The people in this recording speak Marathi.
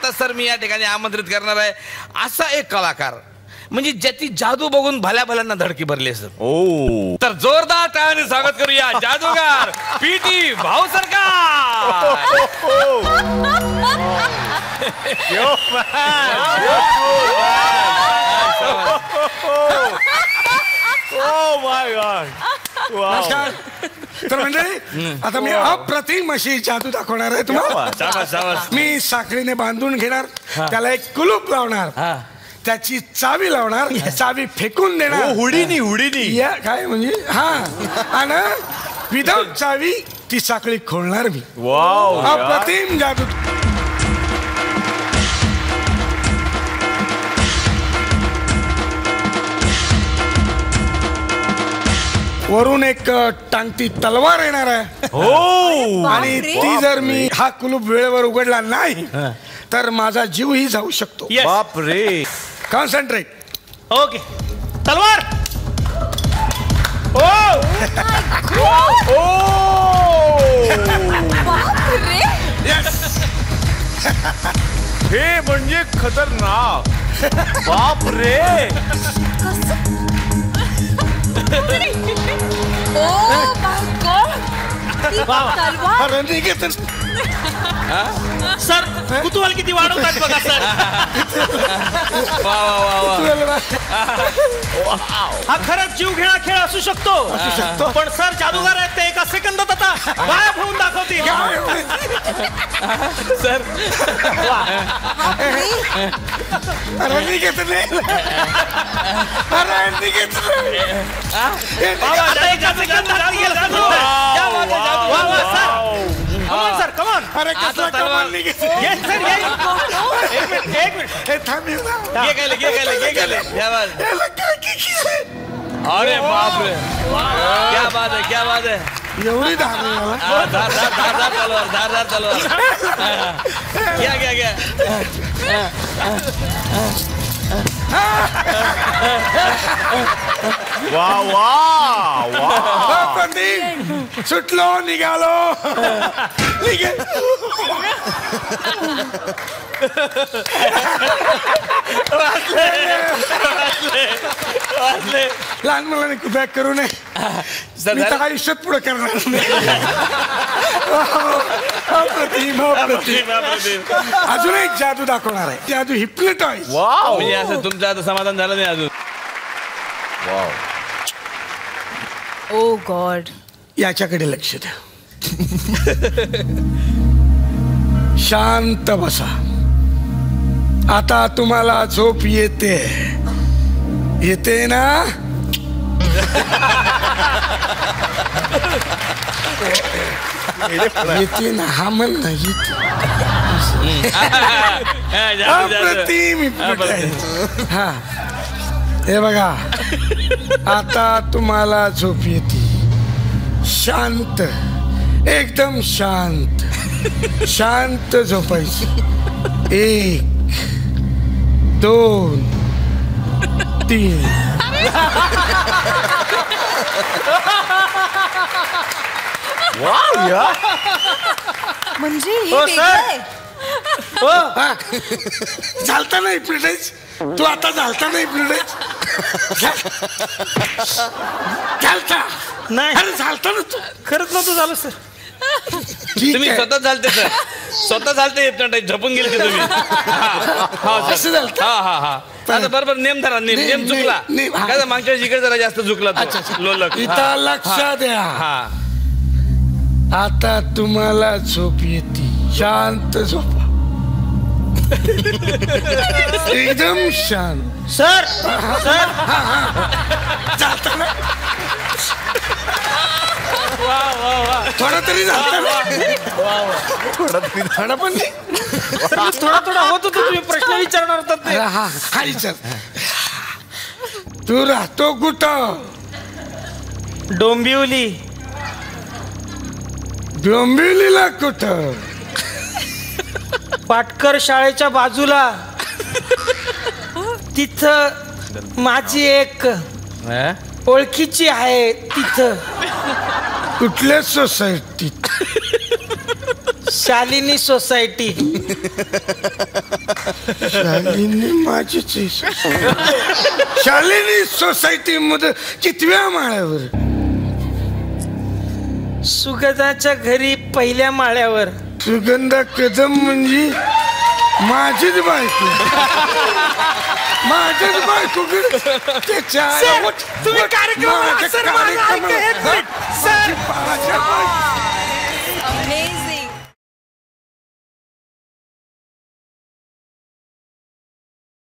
आता सर मी या ठिकाणी आमंत्रित करणार आहे असा एक कलाकार म्हणजे ज्याची जादू बघून भल्या भल्यांना धडकी भरली सर. ओ तर जोरदार टाळ्याने स्वागत करूया जादूगार पीटी भाऊ सरकार. Oh my God. नमस्कार. तर मंडळी आता मी अप्रतिम अशी जादू दाखवणार आहे तुम्हाला. मी साखळीने बांधून घेणार, त्याला एक कुलूप लावणार, त्याची चावी लावणार, चावी फेकून देणार. हुडीनी या काय म्हणजे हा आणि विदाउट चावी ती साखळी खोलणार मी. वाव अप्रतिम जादू. वरून एक टांगती तलवार येणार आहे. हो आणि ती जर मी हा कुलूप वेळेवर उघडला नाही तर माझा जीवही जाऊ शकतो. बाप रे. कॉन्सन्ट्रेट. ओके तलवार. हे म्हणजे खतरनाक. बाप रे. सर कुतूहल किती वाढवतात बघा सर. हा खरंच जीव घेणा खेळ असू शकतो पण सर जादूगार आहेत ते एका सेकंदात आता गायब होऊन दाखवतील. Sir sir come on. अरे कसला कमाल नाही घेतलं. येस सर एक मिनिट हे थांब येऊ ना. ये गेले. अरे बाप रे क्या बात है. एवढी धार मला. धारदार तलवार. घ्या. वा वा वा. सुटलो निघालो. लहान मुलांनी बॅक करू नये. मी तर आयुष्यात पुढे करणार नाही. अजून एक जादू दाखवणार आहे. जादू हिप्नोटाइज. वाव. म्हणजे असं तुमचं आता समाधान झालं नाही अजून. वाव. ओ गॉड. याच्याकडे लक्ष द्या. शांत बसा. आता तुम्हाला झोप येते ना. येते ना. हा म्हण ना. अप्रतिम. हा हे बघा आता तुम्हाला झोप येते. शांत एकदम शांत झोपायची. 1 2 3. वाव या. म्हणजे झालता नाही प्रिटाईज. तू आता झालता नाही प्रिटाईज. झालता नाही. अरे झालता ना तू. खरंच नव्हतं झालं सर. तुम्ही स्वतः चालते सर. स्वतः चालते झोपून गेले ते तुम्ही. असं झालं. हा आता बरोबर नेम धरा. नेम चुकला. काय मागच्या इकडे जरा जास्त चुकला. लोलक. इथं लक्ष द्या. आता तुम्हाला झोप येते. शांत झोपा. एकदम शांत. सर थोडा तरी झालता ना. थोडा पण नाही. थोडा होत होतो. तुम्ही प्रश्न विचारणार होतात. हा विचार. तू राहतो कुठं. डोंबिवली. डोंबिवलीला कुठं. पाटकर शाळेच्या बाजूला. तिथं माझी एक ओळखीची आहे. तिथं कुठल्या सोसायटीत. शालिनी सोसायटी. शालिनी माझीच आहे. शालिनी सोसायटी मध्ये कितव्या माळ्यावर? सुगंधाच्या घरी पहिल्या माळ्यावर. सुगंधा कदम म्हणजे माझीच बायको. माझ्याच बायको. तुम्ही कार्यक्रम